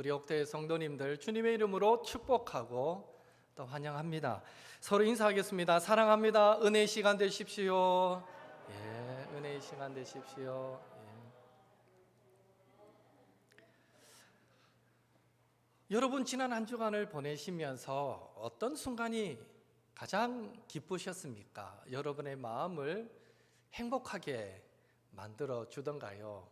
우리 옥대의 성도님들 주님의 이름으로 축복하고 또 환영합니다. 서로 인사하겠습니다. 사랑합니다. 은혜의 시간 되십시오. 은혜의 시간 되십시오. 여러분, 지난 한 주간을 보내시면서 어떤 순간이 가장 기쁘셨습니까? 여러분의 마음을 행복하게 만들어 주던가요?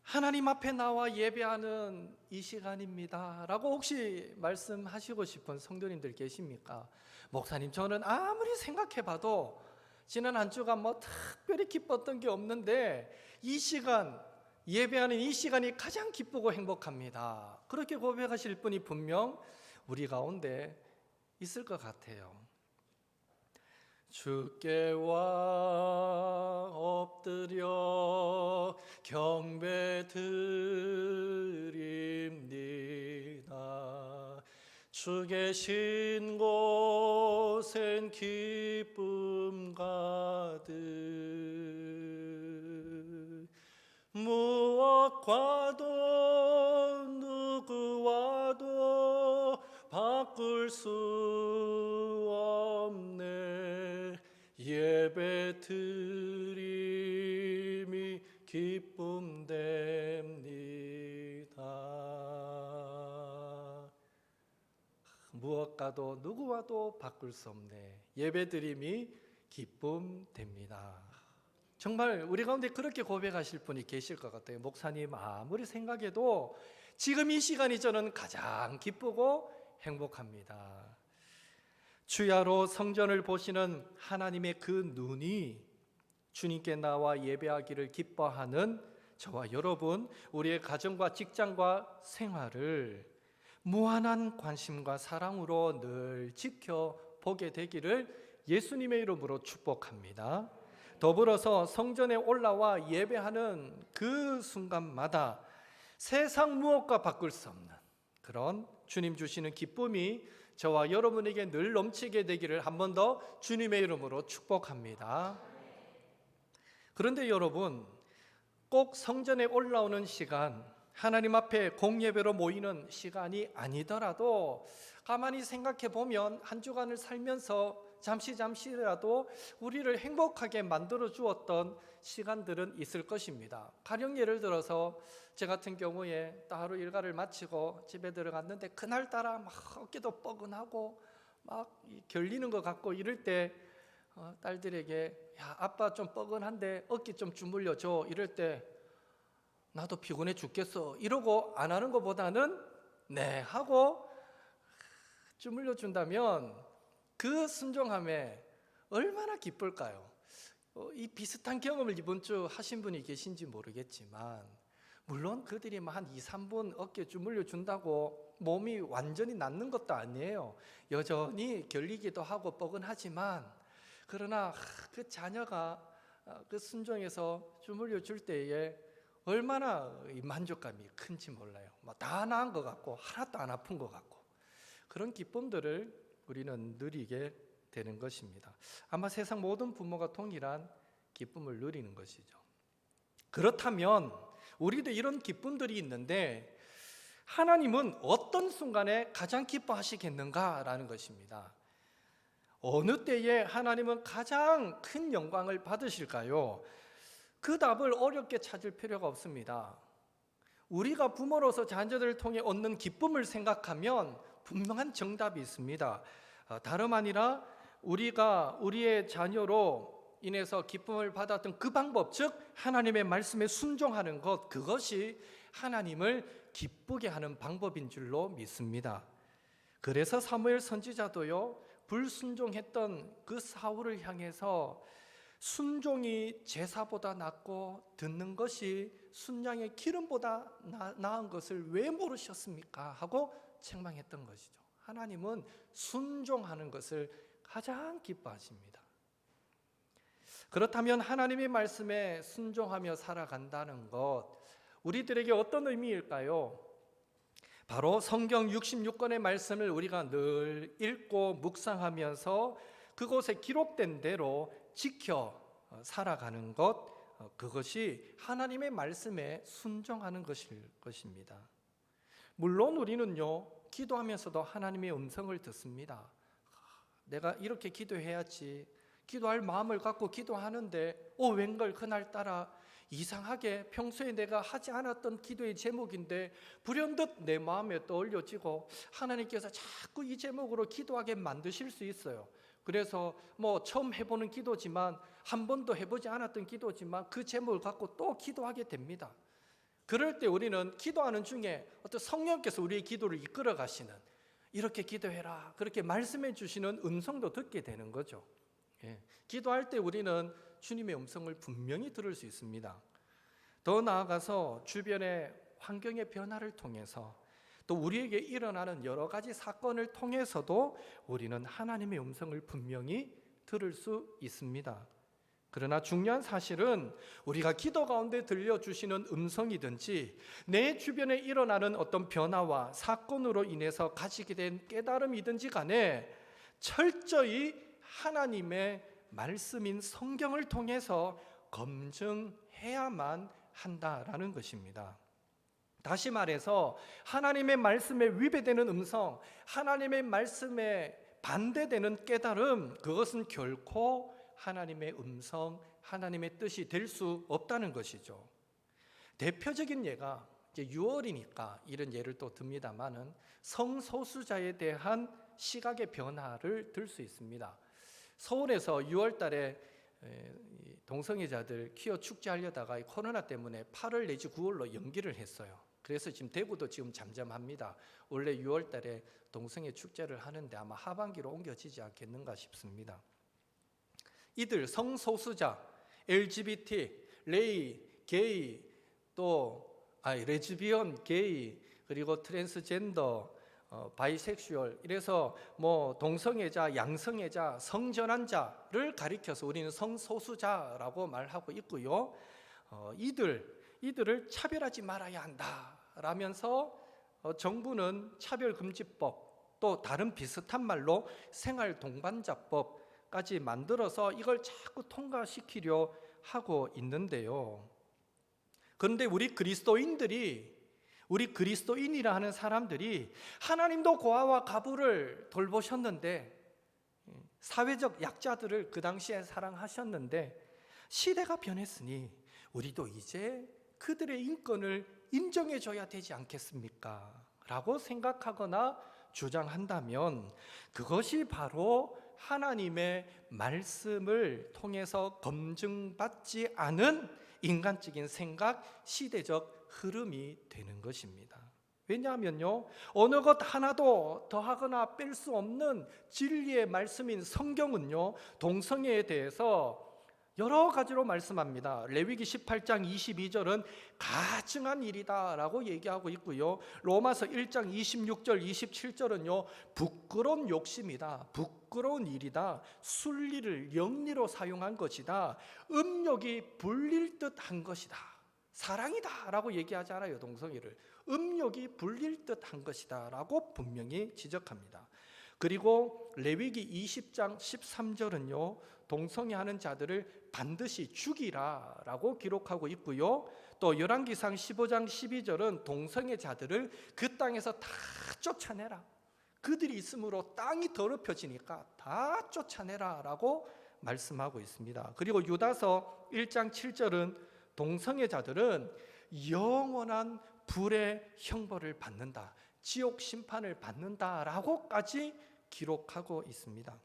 하나님 앞에 나와 예배하는 이 시간입니다 라고 혹시 말씀하시고 싶은 성도님들 계십니까? 목사님, 저는 아무리 생각해봐도 지난 한 주간 특별히 기뻤던 게 없는데 이 시간, 예배하는 이 시간이 가장 기쁘고 행복합니다. 그렇게 고백하실 분이 분명 우리 가운데 있을 것 같아요. 주께 와 엎드려 경배드립니다. 주 계신 곳엔 기쁨 가득, 무엇과도 누구와도 바꿀 수 없네. 예배 드림이 기쁨 됩니다. 무엇과도 누구와도 바꿀 수 없네. 예배 드림이 기쁨 됩니다. 정말 우리 가운데 그렇게 고백하실 분이 계실 것 같아요. 목사님, 아무리 생각해도 지금 이 시간이 저는 가장 기쁘고 행복합니다. 주야로 성전을 보시는 하나님의 그 눈이 주님께 나와 예배하기를 기뻐하는 저와 여러분, 우리의 가정과 직장과 생활을 무한한 관심과 사랑으로 늘 지켜보게 되기를 예수님의 이름으로 축복합니다. 더불어서 성전에 올라와 예배하는 그 순간마다 세상 무엇과 바꿀 수 없는 그런 주님 주시는 기쁨이 저와 여러분에게 늘 넘치게 되기를 한 번 더 주님의 이름으로 축복합니다. 그런데 여러분, 꼭 성전에 올라오는 시간, 하나님 앞에 공예배로 모이는 시간이 아니더라도 가만히 생각해 보면 한 주간을 살면서 잠시라도 우리를 행복하게 만들어 주었던 시간들은 있을 것입니다. 가령 예를 들어서 제 같은 경우에 하루 일과를 마치고 집에 들어갔는데 그날따라 막 어깨도 뻐근하고 막 결리는 것 같고 이럴 때 딸들에게 야, 아빠 좀 뻐근한데 어깨 좀 주물러 줘. 이럴 때 나도 피곤해 죽겠어 이러고 안 하는 것보다는 네 하고 주물러 준다면 그 순종함에 얼마나 기쁠까요? 이 비슷한 경험을 이번 주 하신 분이 계신지 모르겠지만 물론 그들이 한 2, 3분 어깨 주물러 준다고 몸이 완전히 낫는 것도 아니에요. 여전히 결리기도 하고 뻐근하지만 그러나 그 자녀가 그 순종해서 주물러 줄 때에 얼마나 만족감이 큰지 몰라요. 다 나은 것 같고 하나도 안 아픈 것 같고 그런 기쁨들을 우리는 누리게 되는 것입니다. 아마 세상 모든 부모가 동일한 기쁨을 누리는 것이죠. 그렇다면 우리도 이런 기쁨들이 있는데 하나님은 어떤 순간에 가장 기뻐하시겠는가라는 것입니다. 어느 때에 하나님은 가장 큰 영광을 받으실까요? 그 답을 어렵게 찾을 필요가 없습니다. 우리가 부모로서 자녀들을 통해 얻는 기쁨을 생각하면 분명한 정답이 있습니다. 다름 아니라 우리가 우리의 자녀로 인해서 기쁨을 받았던 그 방법, 즉 하나님의 말씀에 순종하는 것, 그것이 하나님을 기쁘게 하는 방법인 줄로 믿습니다. 그래서 사무엘 선지자도요, 불순종했던 그 사울을 향해서 순종이 제사보다 낫고 듣는 것이 순양의 기름보다 나은 것을 왜 모르셨습니까? 하고 책망했던 것이죠. 하나님은 순종하는 것을 가장 기뻐하십니다. 그렇다면 하나님의 말씀에 순종하며 살아간다는 것, 우리들에게 어떤 의미일까요? 바로 성경 66권의 말씀을 우리가 늘 읽고 묵상하면서 그곳에 기록된 대로 지켜 살아가는 것, 그것이 하나님의 말씀에 순종하는 것입니다. 물론 우리는요, 기도하면서도 하나님의 음성을 듣습니다. 내가 이렇게 기도해야지, 기도할 마음을 갖고 기도하는데 웬걸 그날따라 이상하게 평소에 내가 하지 않았던 기도의 제목인데 불현듯 내 마음에 떠올려지고 하나님께서 자꾸 이 제목으로 기도하게 만드실 수 있어요. 그래서 처음 해보는 기도지만, 한 번도 해보지 않았던 기도지만 그 제목을 갖고 또 기도하게 됩니다. 그럴 때 우리는 기도하는 중에 어떤 성령께서 우리의 기도를 이끌어 가시는, 이렇게 기도해라, 그렇게 말씀해 주시는 음성도 듣게 되는 거죠. 기도할 때 우리는 주님의 음성을 분명히 들을 수 있습니다. 더 나아가서 주변의 환경의 변화를 통해서, 또 우리에게 일어나는 여러 가지 사건을 통해서도 우리는 하나님의 음성을 분명히 들을 수 있습니다. 그러나 중요한 사실은 우리가 기도 가운데 들려주시는 음성이든지 내 주변에 일어나는 어떤 변화와 사건으로 인해서 가지게 된 깨달음이든지 간에 철저히 하나님의 말씀인 성경을 통해서 검증해야만 한다라는 것입니다. 다시 말해서 하나님의 말씀에 위배되는 음성, 하나님의 말씀에 반대되는 깨달음, 그것은 결코 하나님의 음성, 하나님의 뜻이 될 수 없다는 것이죠. 대표적인 예가 이제 6월이니까 이런 예를 또 듭니다만은 성소수자에 대한 시각의 변화를 들 수 있습니다. 서울에서 6월 달에 동성애자들 퀴어 축제하려다가 코로나 때문에 8월 내지 9월로 연기를 했어요. 그래서 지금 대구도 지금 잠잠합니다. 원래 6월 달에 동성애 축제를 하는데 아마 하반기로 옮겨지지 않겠는가 싶습니다. 이들 성소수자, LGBT, 레이, 게이, 레즈비언, 게이, 그리고 트랜스젠더, 바이섹슈얼, 이래서 동성애자, 양성애자, 성전환자를 가리켜서 우리는 성소수자라고 말하고 있고요. 이들을 차별하지 말아야 한다라면서 정부는 차별금지법, 또 다른 비슷한 말로 생활동반자법까지 만들어서 이걸 자꾸 통과시키려 하고 있는데요. 그런데 우리 그리스도인이라 하는 사람들이 하나님도 고아와 가부를 돌보셨는데, 사회적 약자들을 그 당시에 사랑하셨는데, 시대가 변했으니 우리도 이제 그들의 인권을 인정해줘야 되지 않겠습니까? 라고 생각하거나 주장한다면 그것이 바로 하나님의 말씀을 통해서 검증받지 않은 인간적인 생각, 시대적 흐름이 되는 것입니다. 왜냐하면요, 어느 것 하나도 더하거나 뺄 수 없는 진리의 말씀인 성경은요, 동성애에 대해서 여러 가지로 말씀합니다. 레위기 18장 22절은 가증한 일이다 라고 얘기하고 있고요, 로마서 1장 26절 27절은요 부끄러운 욕심이다, 부끄러운 일이다, 순리를 영리로 사용한 것이다, 음욕이 불릴 듯 한 것이다, 사랑이다 라고 얘기하지 않아요. 동성애를 음욕이 불릴 듯 한 것이다 라고 분명히 지적합니다. 그리고 레위기 20장 13절은요 동성애하는 자들을 반드시 죽이라 라고 기록하고 있고요, 또 열왕기상 15장 12절은 동성애자들을 그 땅에서 다 쫓아내라, 그들이 있으므로 땅이 더럽혀지니까 다 쫓아내라 라고 말씀하고 있습니다. 그리고 유다서 1장 7절은 동성애자들은 영원한 불의 형벌을 받는다, 지옥 심판을 받는다라고까지 기록하고 있습니다.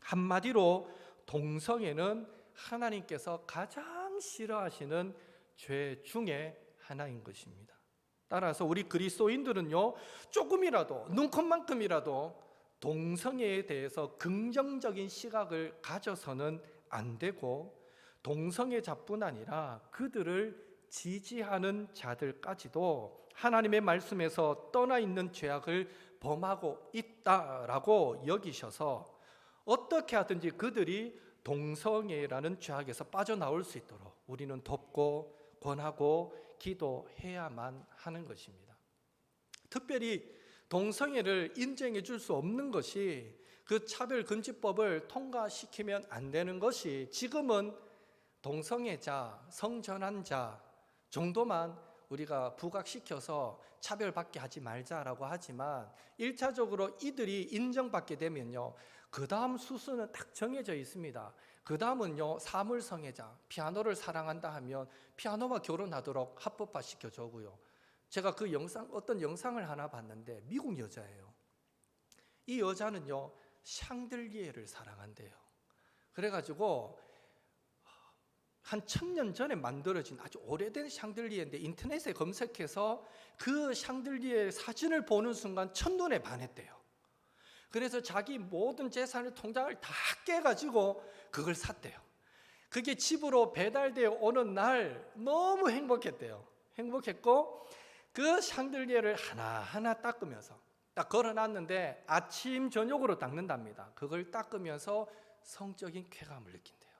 한마디로 동성애는 하나님께서 가장 싫어하시는 죄 중에 하나인 것입니다. 따라서 우리 그리스도인들은요 조금이라도, 눈컵만큼이라도 동성애에 대해서 긍정적인 시각을 가져서는 안 되고, 동성애자뿐 아니라 그들을 지지하는 자들까지도 하나님의 말씀에서 떠나 있는 죄악을 범하고 있다라고 여기셔서 어떻게 하든지 그들이 동성애라는 죄악에서 빠져나올 수 있도록 우리는 돕고 권하고 기도해야만 하는 것입니다. 특별히 동성애를 인정해 줄 수 없는 것이, 그 차별금지법을 통과시키면 안 되는 것이 지금은 동성애자, 성전환자 정도만 우리가 부각시켜서 차별받게 하지 말자라고 하지만 1차적으로 이들이 인정받게 되면요, 그 다음 수순은 딱 정해져 있습니다. 그 다음은요, 사물성애자, 피아노를 사랑한다 하면 피아노와 결혼하도록 합법화 시켜주고요. 제가 그 어떤 영상을 하나 봤는데 미국 여자예요. 이 여자는요, 샹들리에를 사랑한대요. 그래가지고 한 1000년 전에 만들어진 아주 오래된 샹들리에인데 인터넷에 검색해서 그 샹들리에 사진을 보는 순간 첫눈에 반했대요. 그래서 자기 모든 재산을 통장을 다 깨가지고 그걸 샀대요. 그게 집으로 배달되어 오는 날 너무 행복했대요. 행복했고 그 샹들리에를 하나하나 닦으면서 딱 걸어놨는데 아침 저녁으로 닦는답니다. 그걸 닦으면서 성적인 쾌감을 느낀대요.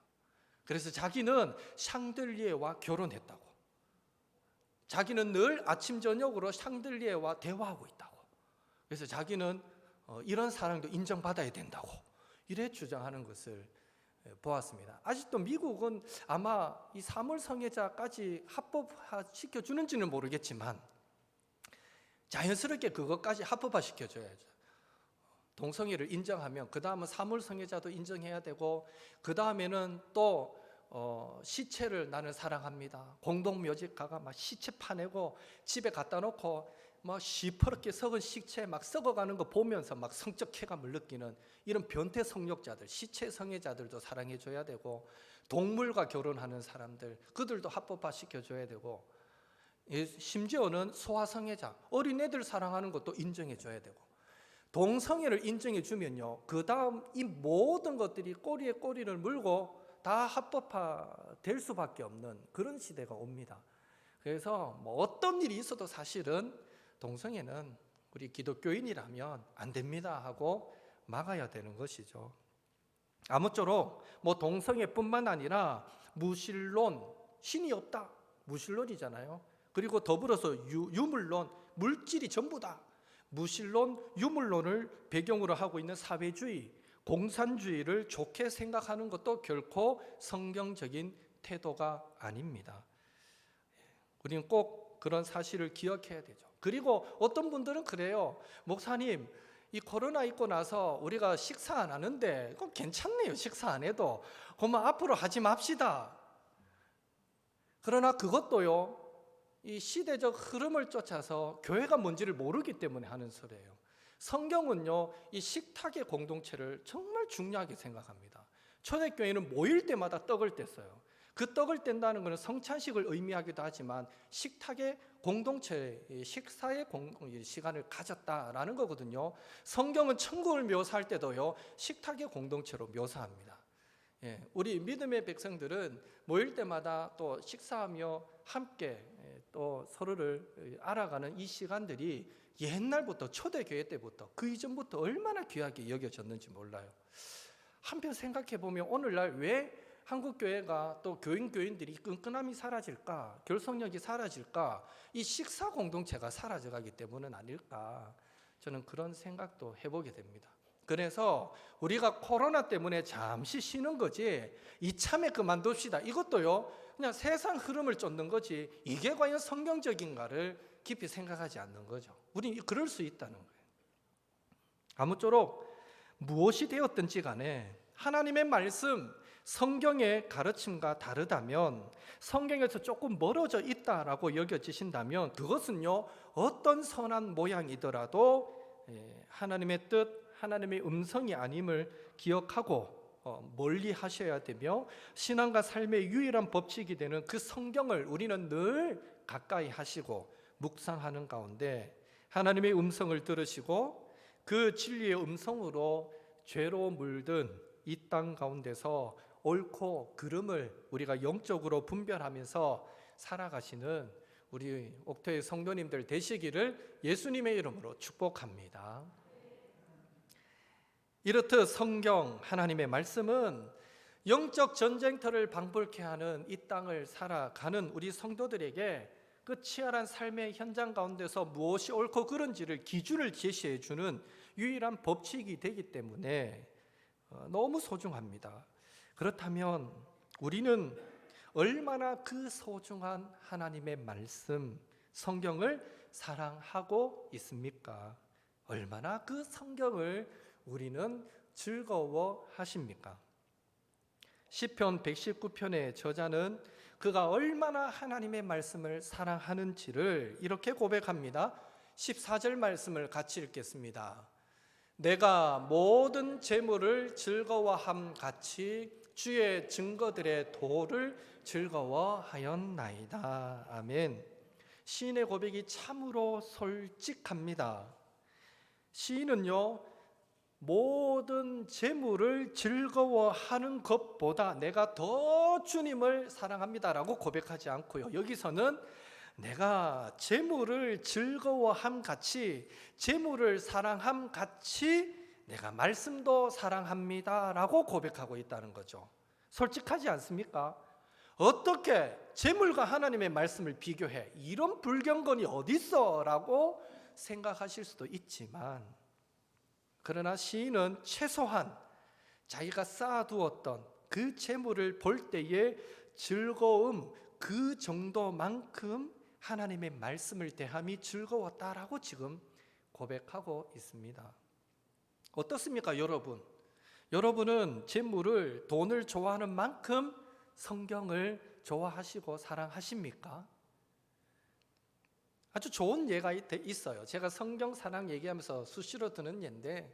그래서 자기는 샹들리에와 결혼했다고. 자기는 늘 아침 저녁으로 샹들리에와 대화하고 있다고. 그래서 자기는 이런 사랑도 인정받아야 된다고 이래 주장하는 것을 보았습니다. 아직도 미국은 아마 이 사물성애자까지 합법화시켜 주는지는 모르겠지만 자연스럽게 그것까지 합법화시켜 줘야죠. 동성애를 인정하면 그 다음은 사물성애자도 인정해야 되고 그 다음에는 또 시체를 나는 사랑합니다. 공동묘지가가 막 시체 파내고 집에 갖다 놓고 막 시퍼렇게 썩은 시체 막 썩어가는 거 보면서 막 성적 쾌감을 느끼는 이런 변태 성욕자들, 시체 성애자들도 사랑해 줘야 되고 동물과 결혼하는 사람들 그들도 합법화 시켜줘야 되고 심지어는 소아성애자, 어린애들 사랑하는 것도 인정해 줘야 되고 동성애를 인정해 주면요, 그 다음 이 모든 것들이 꼬리에 꼬리를 물고 다 합법화 될 수밖에 없는 그런 시대가 옵니다. 그래서 뭐 어떤 일이 있어도 사실은 동성애는 우리 기독교인이라면 안 됩니다 하고 막아야 되는 것이죠. 아무쪼록 뭐 동성애뿐만 아니라 무신론, 신이 없다, 무신론이잖아요. 그리고 더불어서 유물론, 물질이 전부다, 무신론, 유물론을 배경으로 하고 있는 사회주의, 공산주의를 좋게 생각하는 것도 결코 성경적인 태도가 아닙니다. 우리는 꼭 그런 사실을 기억해야 되죠. 그리고 어떤 분들은 그래요. 목사님, 이 코로나 있고 나서 우리가 식사 안 하는데 그건 괜찮네요. 식사 안 해도. 그러면 앞으로 하지 맙시다. 그러나 그것도요, 이 시대적 흐름을 쫓아서 교회가 뭔지를 모르기 때문에 하는 소리예요. 성경은요, 이 식탁의 공동체를 정말 중요하게 생각합니다. 초대교회는 모일 때마다 떡을 뗐어요. 그 떡을 뗀다는 것은 성찬식을 의미하기도 하지만 식탁의 공동체, 식사의 시간을 가졌다라는 거거든요. 성경은 천국을 묘사할 때도요, 식탁의 공동체로 묘사합니다. 우리 믿음의 백성들은 모일 때마다 또 식사하며 함께 또 서로를 알아가는 이 시간들이 옛날부터 초대교회 때부터 그 이전부터 얼마나 귀하게 여겨졌는지 몰라요. 한편 생각해 보면 오늘날 왜 한국교회가 또 교인들이 끈끈함이 사라질까, 결속력이 사라질까, 이 식사 공동체가 사라져가기 때문은 아닐까, 저는 그런 생각도 해보게 됩니다. 그래서 우리가 코로나 때문에 잠시 쉬는 거지 이참에 그만둡시다, 이것도요 그냥 세상 흐름을 쫓는 거지 이게 과연 성경적인가를 깊이 생각하지 않는 거죠. 우리는 그럴 수 있다는 거예요. 아무쪼록 무엇이 되었든지 간에 하나님의 말씀, 성경의 가르침과 다르다면, 성경에서 조금 멀어져 있다라고 여겨지신다면 그것은요 어떤 선한 모양이더라도 하나님의 뜻, 하나님의 음성이 아님을 기억하고 멀리 하셔야 되며, 신앙과 삶의 유일한 법칙이 되는 그 성경을 우리는 늘 가까이 하시고 묵상하는 가운데 하나님의 음성을 들으시고 그 진리의 음성으로 죄로 물든 이 땅 가운데서 옳고 그름을 우리가 영적으로 분별하면서 살아가시는 우리 옥토의 성도님들 되시기를 예수님의 이름으로 축복합니다. 이렇듯 성경, 하나님의 말씀은 영적 전쟁터를 방불케 하는 이 땅을 살아가는 우리 성도들에게 그 치열한 삶의 현장 가운데서 무엇이 옳고 그른지를 기준을 제시해 주는 유일한 법칙이 되기 때문에 너무 소중합니다. 그렇다면 우리는 얼마나 그 소중한 하나님의 말씀, 성경을 사랑하고 있습니까? 얼마나 그 성경을 우리는 즐거워하십니까? 시편 119편의 저자는 그가 얼마나 하나님의 말씀을 사랑하는지를 이렇게 고백합니다. 14절 말씀을 같이 읽겠습니다. 내가 모든 재물을 즐거워함 같이 주의 증거들의 도를 즐거워하였나이다. 아멘. 시인의 고백이 참으로 솔직합니다. 시인은요, 모든 재물을 즐거워하는 것보다 내가 더 주님을 사랑합니다라고 고백하지 않고요, 여기서는 내가 재물을 즐거워함 같이, 재물을 사랑함 같이 내가 말씀도 사랑합니다라고 고백하고 있다는 거죠. 솔직하지 않습니까? 어떻게 재물과 하나님의 말씀을 비교해? 이런 불경건이 어디 있어? 라고 생각하실 수도 있지만, 그러나 시인은 최소한 자기가 쌓아두었던 그 재물을 볼 때의 즐거움, 그 정도만큼 하나님의 말씀을 대함이 즐거웠다라고 지금 고백하고 있습니다. 어떻습니까, 여러분? 여러분은 재물을, 돈을 좋아하는 만큼 성경을 좋아하시고 사랑하십니까? 아주 좋은 예가 있어요. 제가 성경 사랑 얘기하면서 수시로 드는 예인데,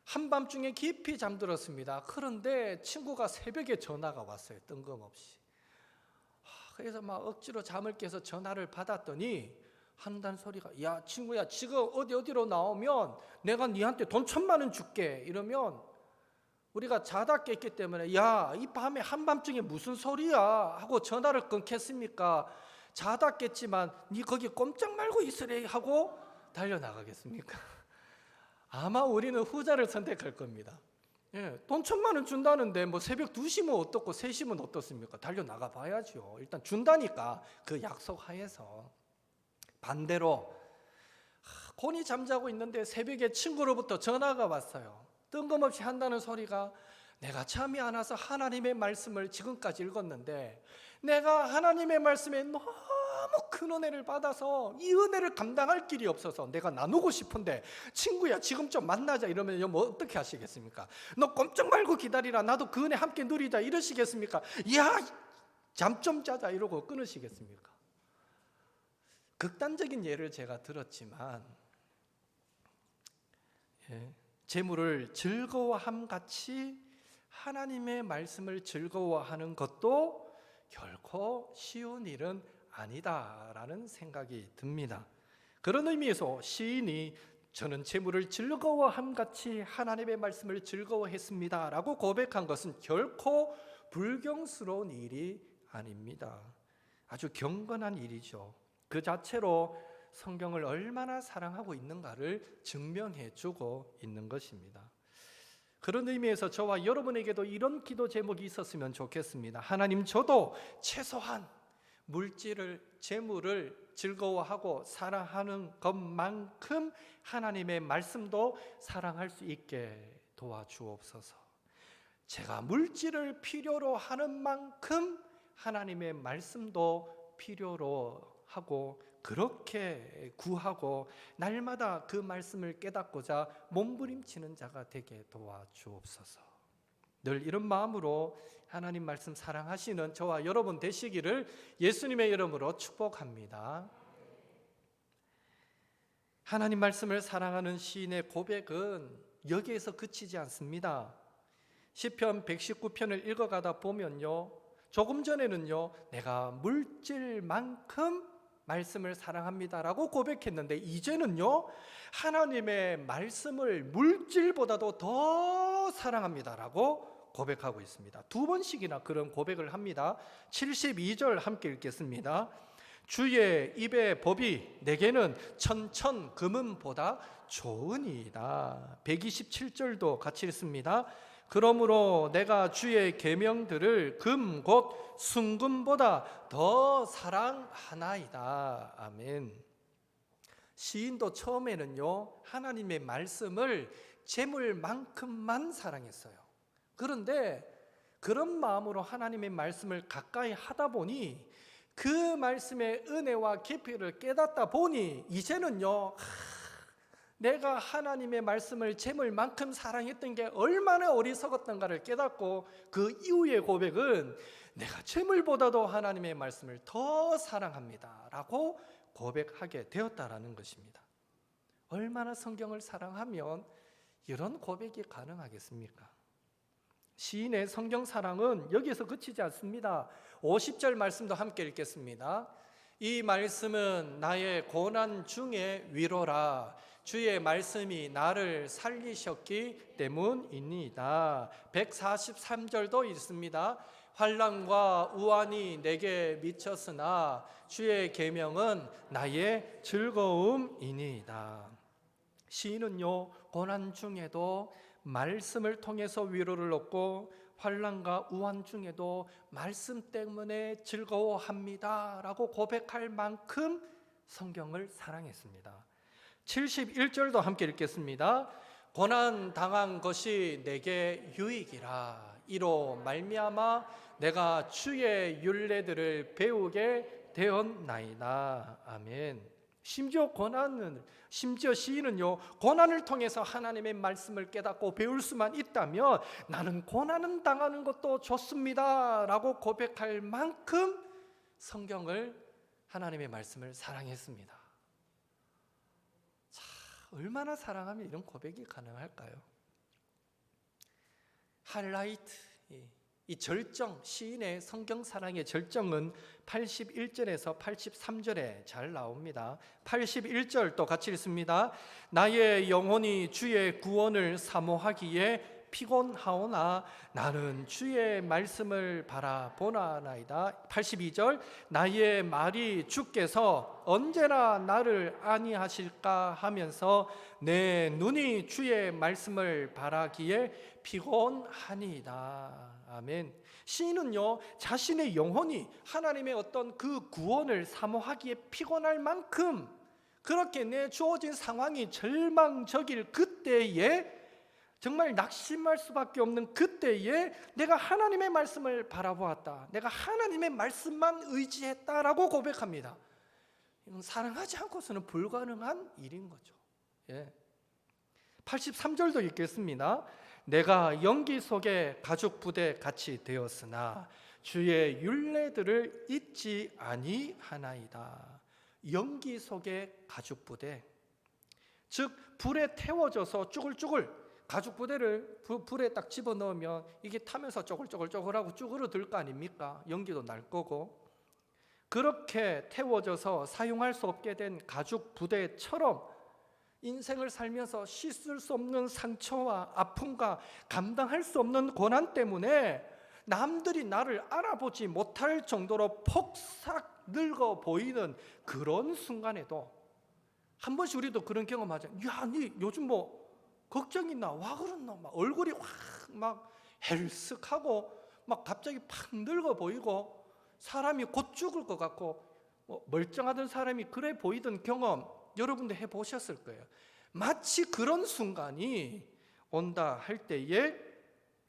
한밤중에 깊이 잠들었습니다. 그런데 친구가 새벽에 전화가 왔어요, 뜬금없이. 그래서 막 억지로 잠을 깨서 전화를 받았더니 한다는 소리가, 야 친구야, 지금 어디로 나오면 내가 니한테 돈 1,000만 원 줄게. 이러면 우리가 자다 깼기 때문에, 야 이 밤에 한밤중에 무슨 소리야 하고 전화를 끊겠습니까? 자다 깼지만 니 거기 꼼짝 말고 있으래 하고 달려나가겠습니까? 아마 우리는 후자를 선택할 겁니다. 예, 돈 1,000만 원 준다는데 뭐 새벽 2시면 어떻고 3시면 어떻습니까? 달려나가 봐야죠. 일단 준다니까 그 약속 하에서. 반대로 곤히 잠자고 있는데 새벽에 친구로부터 전화가 왔어요. 뜬금없이 한다는 소리가, 내가 잠이 안 와서 하나님의 말씀을 지금까지 읽었는데 내가 하나님의 말씀에 너무 큰 은혜를 받아서 이 은혜를 감당할 길이 없어서 내가 나누고 싶은데 친구야 지금 좀 만나자 이러면 뭐 어떻게 하시겠습니까? 너 꼼짝 말고 기다리라, 나도 그 은혜 함께 누리자 이러시겠습니까? 야 잠 좀 자자 이러고 끊으시겠습니까? 극단적인 예를 제가 들었지만, 재물을 즐거워함 같이 하나님의 말씀을 즐거워하는 것도 결코 쉬운 일은 아니다라는 생각이 듭니다. 그런 의미에서 시인이 저는 재물을 즐거워함 같이 하나님의 말씀을 즐거워했습니다 라고 고백한 것은 결코 불경스러운 일이 아닙니다. 아주 경건한 일이죠. 그 자체로 성경을 얼마나 사랑하고 있는가를 증명해 주고 있는 것입니다. 그런 의미에서 저와 여러분에게도 이런 기도 제목이 있었으면 좋겠습니다. 하나님, 저도 최소한 물질을, 재물을 즐거워하고 사랑하는 것만큼 하나님의 말씀도 사랑할 수 있게 도와주옵소서. 제가 물질을 필요로 하는 만큼 하나님의 말씀도 필요로 하고 그렇게 구하고 날마다 그 말씀을 깨닫고자 몸부림치는 자가 되게 도와주옵소서. 늘 이런 마음으로 하나님 말씀 사랑하시는 저와 여러분 되시기를 예수님의 이름으로 축복합니다. 하나님 말씀을 사랑하는 시인의 고백은 여기에서 그치지 않습니다. 시편 119편을 읽어가다 보면요, 조금 전에는요, 내가 물질만큼 말씀을 사랑합니다라고 고백했는데 이제는요, 하나님의 말씀을 물질보다도 더 사랑합니다라고 고백하고 있습니다. 2번씩이나 그런 고백을 합니다. 72절 함께 읽겠습니다. 주의 입의 법이 내게는 천천 금은보다 좋으니이다. 127절도 같이 읽습니다. 그러므로 내가 주의 계명들을 금 곧 순금보다 더 사랑하나이다. 아멘. 시인도 처음에는요, 하나님의 말씀을 재물만큼만 사랑했어요. 그런데 그런 마음으로 하나님의 말씀을 가까이 하다 보니 그 말씀의 은혜와 깊이를 깨닫다 보니 이제는요, 내가 하나님의 말씀을 재물만큼 사랑했던 게 얼마나 어리석었던가를 깨닫고 그 이후의 고백은 내가 재물보다도 하나님의 말씀을 더 사랑합니다 라고 고백하게 되었다라는 것입니다. 얼마나 성경을 사랑하면 이런 고백이 가능하겠습니까? 시인의 성경 사랑은 여기에서 그치지 않습니다. 50절 말씀도 함께 읽겠습니다. 이 말씀은 나의 고난 중에 위로라. 주의 말씀이 나를 살리셨기 때문입니다. 143절도 있습니다. 환난과 우환이 내게 미쳤으나 주의 계명은 나의 즐거움이니이다. 시인은요, 고난 중에도 말씀을 통해서 위로를 얻고 환난과 우환 중에도 말씀 때문에 즐거워합니다 라고 고백할 만큼 성경을 사랑했습니다. 71절도 함께 읽겠습니다. 고난 당한 것이 내게 유익이라. 이로 말미암아 내가 주의 율례들을 배우게 되었나이다. 아멘. 심지어 시인은요, 고난을 통해서 하나님의 말씀을 깨닫고 배울 수만 있다면 나는 고난은 당하는 것도 좋습니다 라고 고백할 만큼 성경을, 하나님의 말씀을 사랑했습니다. 자, 얼마나 사랑하면 이런 고백이 가능할까요? 하이라이트, 이 절정, 시인의 성경 사랑의 절정은 81절에서 83절에 잘 나옵니다. 81절 또 같이 읽습니다. 나의 영혼이 주의 구원을 사모하기에 피곤하오나 나는 주의 말씀을 바라보나이다. 82절 나의 말이 주께서 언제나 나를 안위하실까 하면서 내 눈이 주의 말씀을 바라기에 피곤하니이다. 아멘. 시인은요, 자신의 영혼이 하나님의 어떤 그 구원을 사모하기에 피곤할 만큼 그렇게 내 주어진 상황이 절망적일 그때에, 정말 낙심할 수밖에 없는 그때에 내가 하나님의 말씀을 바라보았다, 내가 하나님의 말씀만 의지했다라고 고백합니다. 이건 사랑하지 않고서는 불가능한 일인 거죠. 83절도 읽겠습니다. 내가 연기 속에 가죽 부대 같이 되었으나 주의 율례들을 잊지 아니하나이다. 연기 속의 가죽 부대, 즉 불에 태워져서 쭈글쭈글, 가죽 부대를 불에 딱 집어넣으면 이게 타면서 쪼글쪼글쪼글하고 쭈그러들 거 아닙니까? 연기도 날 거고. 그렇게 태워져서 사용할 수 없게 된 가죽 부대처럼 인생을 살면서 씻을 수 없는 상처와 아픔과 감당할 수 없는 고난 때문에 남들이 나를 알아보지 못할 정도로 폭삭 늙어 보이는 그런 순간에도 한 번씩 우리도 그런 경험하죠. 야, 니 요즘 뭐 걱정 있나? 와 그렇나? 막 얼굴이 확 막 헬쓱하고 막 갑자기 팍 늙어 보이고 사람이 곧 죽을 것 같고 멀쩡하던 사람이 그래 보이던 경험 여러분도 해보셨을 거예요. 마치 그런 순간이 온다 할 때에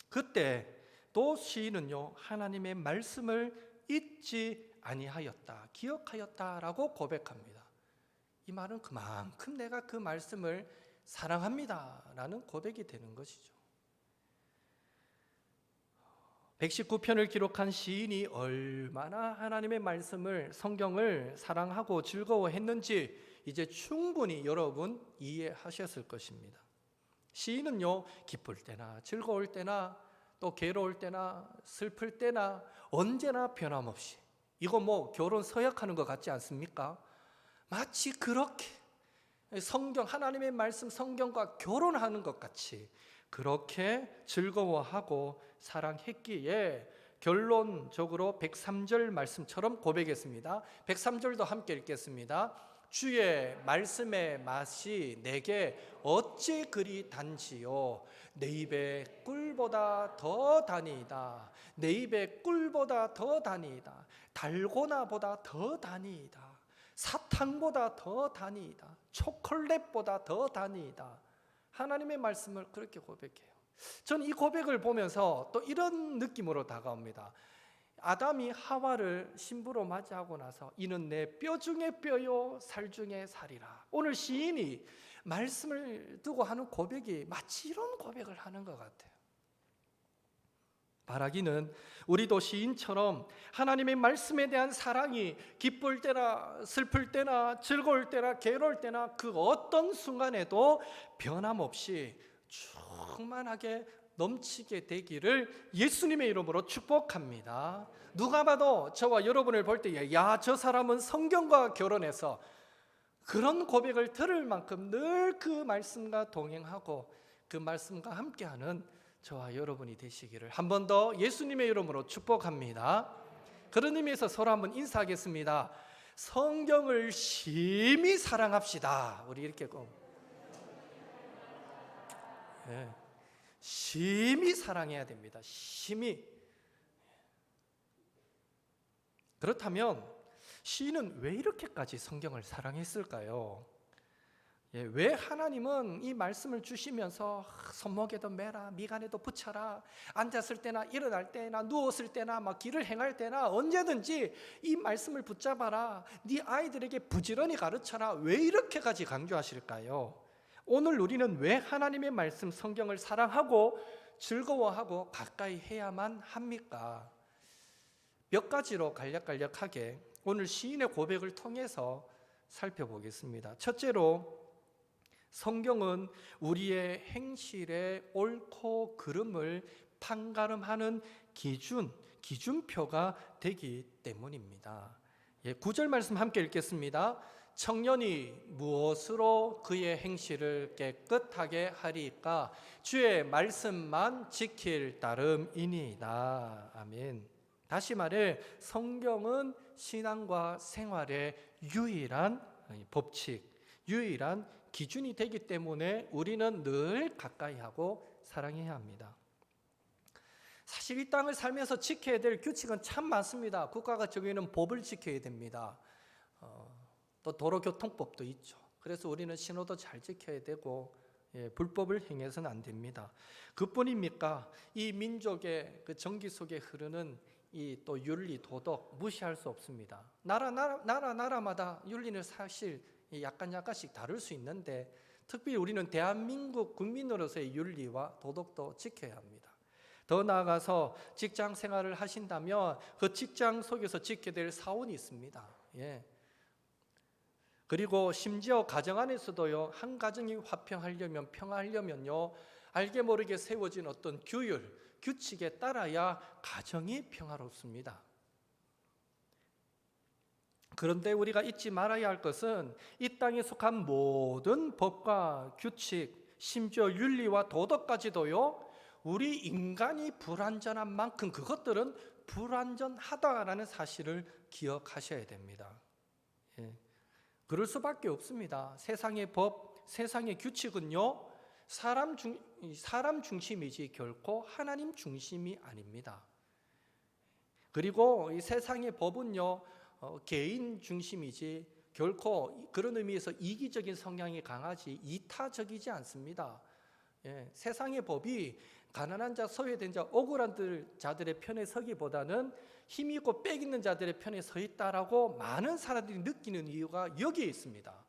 그때 또 시인은요, 하나님의 말씀을 잊지 아니하였다, 기억하였다라고 고백합니다. 이 말은 그만큼 내가 그 말씀을 사랑합니다라는 고백이 되는 것이죠. 119편을 기록한 시인이 얼마나 하나님의 말씀을, 성경을 사랑하고 즐거워했는지 이제 충분히 여러분 이해하셨을 것입니다. 시인은요, 기쁠 때나 즐거울 때나 또 괴로울 때나 슬플 때나 언제나 변함없이, 이거 뭐 결혼 서약하는 것 같지 않습니까? 마치 그렇게 성경, 하나님의 말씀 성경과 결혼하는 것 같이 그렇게 즐거워하고 사랑했기에 결론적으로 103절 말씀처럼 고백했습니다. 103절도 함께 읽겠습니다. 주의 말씀의 맛이 내게 어찌 그리 단지요. 내 입에 꿀보다 더 다니이다. 내 입에 꿀보다 더 다니이다. 달고나보다 더 다니이다. 사탕보다 더 다니이다. 초콜릿보다 더 다니이다. 하나님의 말씀을 그렇게 고백해요. 저는 이 고백을 보면서 또 이런 느낌으로 다가옵니다. 아담이 하와를 신부로 맞이하고 나서 이는 내 뼈 중에 뼈요 살 중에 살이라. 오늘 시인이 말씀을 두고 하는 고백이 마치 이런 고백을 하는 것 같아요. 바라기는 우리도 시인처럼 하나님의 말씀에 대한 사랑이 기쁠 때나 슬플 때나 즐거울 때나 괴로울 때나 그 어떤 순간에도 변함없이 충만하게 넘치게 되기를 예수님의 이름으로 축복합니다. 누가 봐도 저와 여러분을 볼 때 야, 저 사람은 성경과 결혼해서 그런 고백을 들을 만큼 늘 그 말씀과 동행하고 그 말씀과 함께하는 저와 여러분이 되시기를 한 번 더 예수님의 이름으로 축복합니다. 그런 의미에서 서로 한번 인사하겠습니다. 성경을 심히 사랑합시다. 우리 이렇게 꼭 심히 사랑해야 됩니다. 심히. 그렇다면 시인은 왜 이렇게까지 성경을 사랑했을까요? 왜 하나님은 이 말씀을 주시면서 손목에도 매라, 미간에도 붙여라, 앉았을 때나 일어날 때나 누웠을 때나 막 길을 행할 때나 언제든지 이 말씀을 붙잡아라, 네 아이들에게 부지런히 가르쳐라, 왜 이렇게까지 강조하실까요? 오늘 우리는 왜 하나님의 말씀 성경을 사랑하고 즐거워하고 가까이 해야만 합니까? 몇 가지로 간략간략하게 오늘 시인의 고백을 통해서 살펴보겠습니다. 첫째로, 성경은 우리의 행실의 옳고 그름을 판가름하는 기준표가 되기 때문입니다. 9절 말씀 함께 읽겠습니다. 청년이 무엇으로 그의 행실을 깨끗하게 하리까? 주의 말씀만 지킬 따름이니이다. 아멘. 다시 말해 성경은 신앙과 생활의 유일한 법칙, 유일한 기준이 되기 때문에 우리는 늘 가까이 하고 사랑해야 합니다. 사실 이 땅을 살면서 지켜야 될 규칙은 참 많습니다. 국가가 정해놓은 법을 지켜야 됩니다. 또 도로교통법도 있죠. 그래서 우리는 신호도 잘 지켜야 되고 불법을 행해서는 안 됩니다. 그뿐입니까? 이 민족의 그 정기 속에 흐르는 이 또 윤리, 도덕 무시할 수 없습니다. 나라마다 윤리는 사실 약간씩 다를 수 있는데 특별히 우리는 대한민국 국민으로서의 윤리와 도덕도 지켜야 합니다. 더 나아가서 직장 생활을 하신다면 그 직장 속에서 지켜야 될 사원이 있습니다. 그리고 심지어 가정 안에서도요, 한 가정이 화평하려면 평화하려면요, 알게 모르게 세워진 어떤 규율, 규칙에 따라야 가정이 평화롭습니다. 그런데 우리가 잊지 말아야 할 것은 이 땅에 속한 모든 법과 규칙, 심지어 윤리와 도덕까지도요, 우리 인간이 불완전한 만큼 그것들은 불완전하다라는 사실을 기억하셔야 됩니다. 그럴 수밖에 없습니다. 세상의 법, 세상의 규칙은요, 사람 중심이지 결코 하나님 중심이 아닙니다. 그리고 이 세상의 법은요, 개인 중심이지 결코 그런 의미에서 이기적인 성향이 강하지 이타적이지 않습니다. 세상의 법이 가난한 자, 소외된 자, 억울한 자들의 편에 서기보다는 힘 있고 빽 있는 자들의 편에 서 있다라고 많은 사람들이 느끼는 이유가 여기에 있습니다.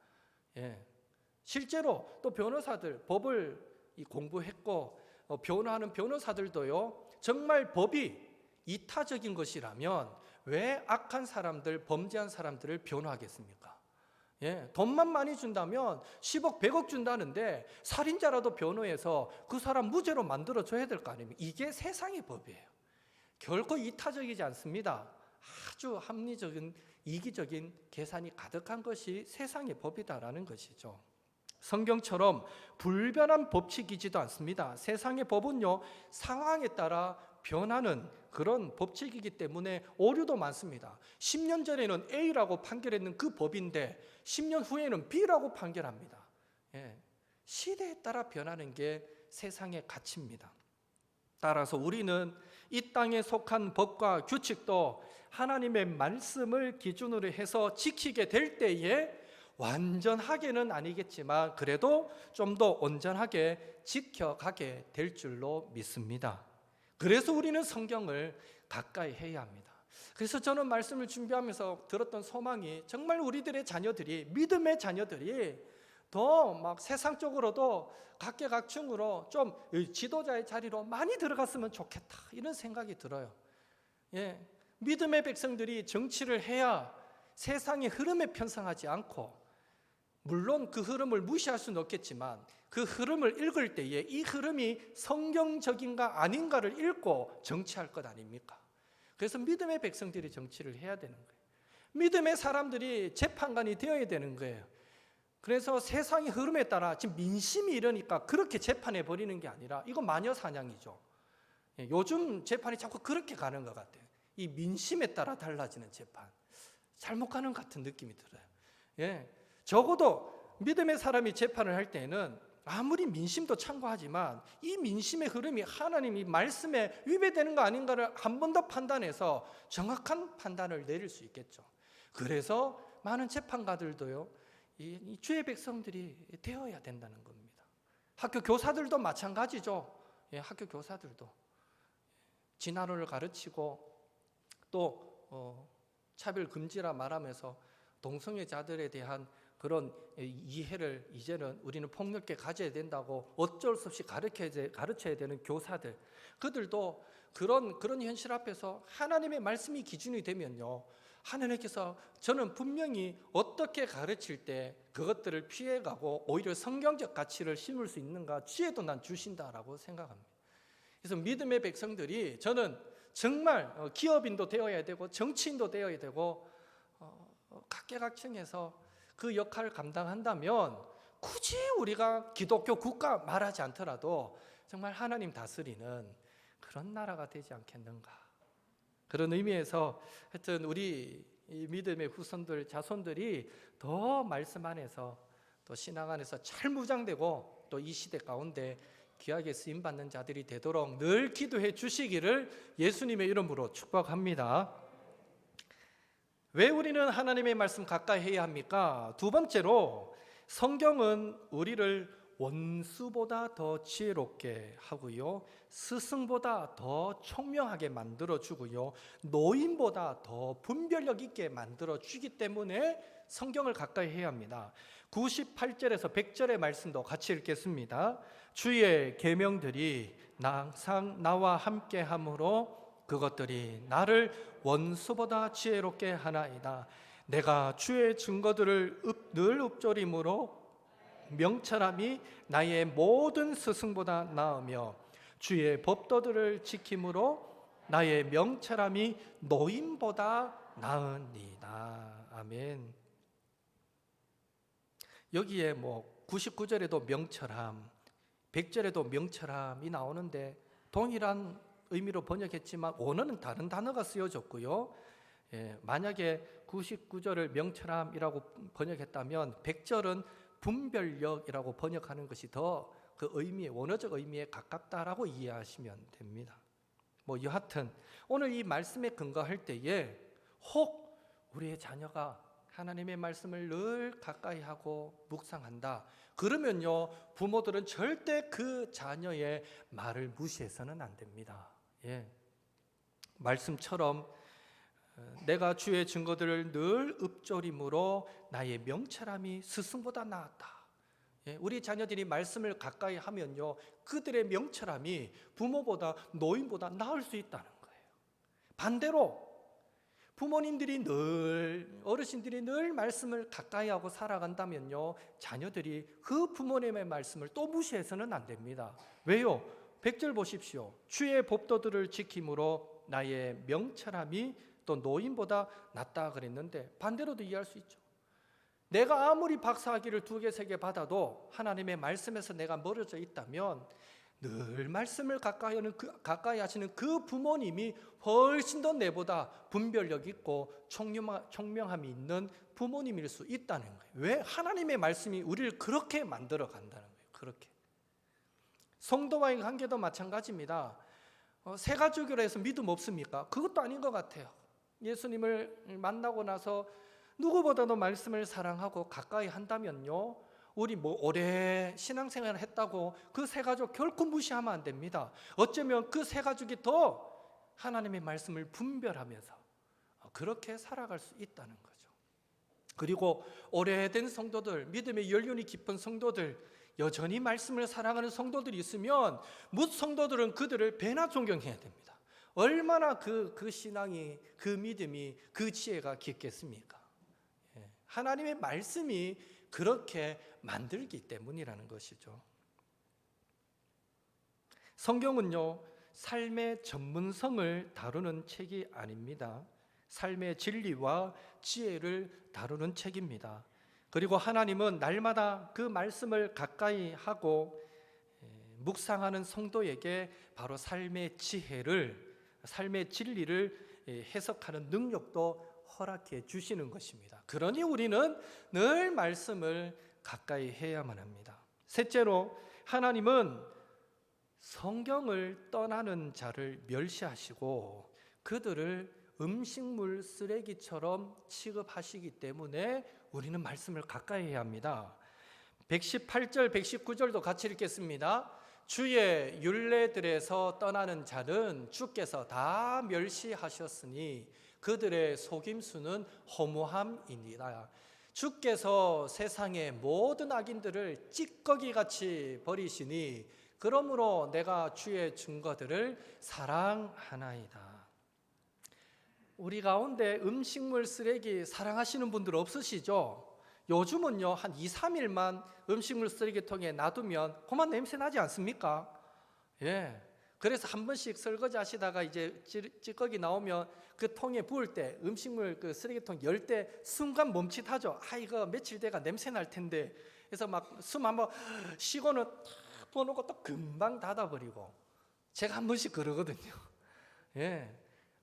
실제로 또 변호사들, 법을 공부했고 변호하는 변호사들도요, 정말 법이 이타적인 것이라면 왜 악한 사람들, 범죄한 사람들을 변호하겠습니까? 돈만 많이 준다면 10억, 100억 준다는데 살인자라도 변호해서 그 사람 무죄로 만들어줘야 될 거 아닙니까? 이게 세상의 법이에요. 결코 이타적이지 않습니다. 아주 합리적인, 이기적인 계산이 가득한 것이 세상의 법이다라는 것이죠. 성경처럼 불변한 법칙이지도 않습니다. 세상의 법은요, 상황에 따라 변하는 그런 법칙이기 때문에 오류도 많습니다. 10년 전에는 A라고 판결했는 그 법인데 10년 후에는 B라고 판결합니다. 시대에 따라 변하는 게 세상의 가치입니다. 따라서 우리는 이 땅에 속한 법과 규칙도 하나님의 말씀을 기준으로 해서 지키게 될 때에 완전하게는 아니겠지만 그래도 좀 더 온전하게 지켜가게 될 줄로 믿습니다. 그래서 우리는 성경을 가까이 해야 합니다. 그래서 저는 말씀을 준비하면서 들었던 소망이 정말 우리들의 자녀들이, 믿음의 자녀들이 더 막 세상적으로도 각계각층으로 좀 지도자의 자리로 많이 들어갔으면 좋겠다, 이런 생각이 들어요. 믿음의 백성들이 정치를 해야 세상의 흐름에 편성하지 않고, 물론 그 흐름을 무시할 수는 없겠지만 그 흐름을 읽을 때에 이 흐름이 성경적인가 아닌가를 읽고 정치할 것 아닙니까? 그래서 믿음의 백성들이 정치를 해야 되는 거예요. 믿음의 사람들이 재판관이 되어야 되는 거예요. 그래서 세상의 흐름에 따라 지금 민심이 이러니까 그렇게 재판해 버리는 게 아니라, 이거 마녀 사냥이죠. 요즘 재판이 자꾸 그렇게 가는 것 같아요. 이 민심에 따라 달라지는 재판, 잘못 가는 것 같은 느낌이 들어요. 적어도 믿음의 사람이 재판을 할 때는 아무리 민심도 참고하지만 이 민심의 흐름이 하나님이 말씀에 위배되는 거 아닌가를 한 번 더 판단해서 정확한 판단을 내릴 수 있겠죠. 그래서 많은 재판가들도요, 이 주의 백성들이 되어야 된다는 겁니다. 학교 교사들도 마찬가지죠. 학교 교사들도 진화론을 가르치고 또 차별 금지라 말하면서 동성애자들에 대한 그런 이해를 이제는 우리는 폭넓게 가져야 된다고 어쩔 수 없이 가르쳐야 되는 교사들, 그들도 그런 현실 앞에서 하나님의 말씀이 기준이 되면요, 하나님께서 저는 분명히 어떻게 가르칠 때 그것들을 피해가고 오히려 성경적 가치를 심을 수 있는가 지혜도 난 주신다라고 생각합니다. 그래서 믿음의 백성들이, 저는 정말 기업인도 되어야 되고 정치인도 되어야 되고 각계각층에서 그 역할을 감당한다면 굳이 우리가 기독교 국가 말하지 않더라도 정말 하나님 다스리는 그런 나라가 되지 않겠는가. 그런 의미에서 하여튼 우리 믿음의 후손들, 자손들이 더 말씀 안에서 또 신앙 안에서 잘 무장되고 또 이 시대 가운데 귀하게 쓰임받는 자들이 되도록 늘 기도해 주시기를 예수님의 이름으로 축복합니다. 왜 우리는 하나님의 말씀 가까이 해야 합니까? 두 번째로, 성경은 우리를 원수보다 더 지혜롭게 하고요, 스승보다 더 총명하게 만들어주고요, 노인보다 더 분별력 있게 만들어주기 때문에 성경을 가까이 해야 합니다. 98절에서 100절의 말씀도 같이 읽겠습니다. 주의 계명들이 항상 나와 함께함으로 그것들이 나를 원수보다 지혜롭게 하나이다. 내가 주의 증거들을 늘 읊조림으로 명철함이 나의 모든 스승보다 나으며 주의 법도들을 지킴으로 나의 명철함이 노인보다 나으니이다. 아멘. 여기에 99절에도 명철함, 100절에도 명철함이 나오는데 동일한 의미로 번역했지만 원어는 다른 단어가 쓰여졌고요. 만약에 99절을 명철함이라고 번역했다면 100절은 분별력이라고 번역하는 것이 더 그 의미의 원어적 의미에 가깝다라고 이해하시면 됩니다. 여하튼 오늘 이 말씀에 근거할 때에 혹 우리의 자녀가 하나님의 말씀을 늘 가까이 하고 묵상한다, 그러면요, 부모들은 절대 그 자녀의 말을 무시해서는 안 됩니다. 말씀처럼 내가 주의 증거들을 늘 읊조림으로 나의 명철함이 스승보다 나았다. 우리 자녀들이 말씀을 가까이 하면요, 그들의 명철함이 부모보다 노인보다 나을 수 있다는 거예요. 반대로 부모님들이 어르신들이 늘 말씀을 가까이 하고 살아간다면요, 자녀들이 그 부모님의 말씀을 또 무시해서는 안 됩니다. 왜요? 100절 보십시오. 주의 법도들을 지킴으로 나의 명철함이 또 노인보다 낫다 그랬는데 반대로도 이해할 수 있죠. 내가 아무리 박사학위를 2개, 3개 받아도 하나님의 말씀에서 내가 멀어져 있다면 늘 말씀을 가까이 하시는 그 부모님이 훨씬 더 내보다 분별력 있고 총명함이 있는 부모님일 수 있다는 거예요. 왜? 하나님의 말씀이 우리를 그렇게 만들어 간다는 거예요. 그렇게. 성도와의 관계도 마찬가지입니다. 새가족으로 해서 믿음 없습니까? 그것도 아닌 것 같아요. 예수님을 만나고 나서 누구보다도 말씀을 사랑하고 가까이 한다면요, 우리 오래 신앙생활을 했다고 그 세 가족 결코 무시하면 안 됩니다. 어쩌면 그 세 가족이 더 하나님의 말씀을 분별하면서 그렇게 살아갈 수 있다는 거죠. 그리고 오래된 성도들, 믿음의 연륜이 깊은 성도들, 여전히 말씀을 사랑하는 성도들이 있으면 뭇 성도들은 그들을 배나 존경해야 됩니다. 얼마나 그 신앙이, 그 믿음이, 그 지혜가 깊겠습니까? 하나님의 말씀이 그렇게 만들기 때문이라는 것이죠. 성경은요, 삶의 전문성을 다루는 책이 아닙니다. 삶의 진리와 지혜를 다루는 책입니다. 그리고 하나님은 날마다 그 말씀을 가까이 하고 묵상하는 성도에게 바로 삶의 지혜를, 삶의 진리를 해석하는 능력도 허락해 주시는 것입니다. 그러니 우리는 늘 말씀을 가까이 해야만 합니다. 셋째로, 하나님은 성경을 떠나는 자를 멸시하시고 그들을 음식물 쓰레기처럼 취급하시기 때문에 우리는 말씀을 가까이 해야 합니다. 118절, 119절도 같이 읽겠습니다. 주의 율례들에서 떠나는 자는 주께서 다 멸시하셨으니 그들의 속임수는 허무함이니라. 주께서 세상의 모든 악인들을 찌꺼기같이 버리시니 그러므로 내가 주의 증거들을 사랑하나이다. 우리 가운데 음식물 쓰레기 사랑하시는 분들 없으시죠? 요즘은요, 한 2, 3일만 음식물 쓰레기통에 놔두면 그만 냄새 나지 않습니까? 그래서 한 번씩 설거지 하시다가 이제 찌꺼기 나오면 그 통에 부을 때, 음식물 그 쓰레기통 열 때 순간 멈칫하죠. 이거 며칠 돼가 냄새 날 텐데. 그래서 막 숨 한번 쉬고는 탁 부어놓고 또 금방 닫아버리고. 제가 한 번씩 그러거든요.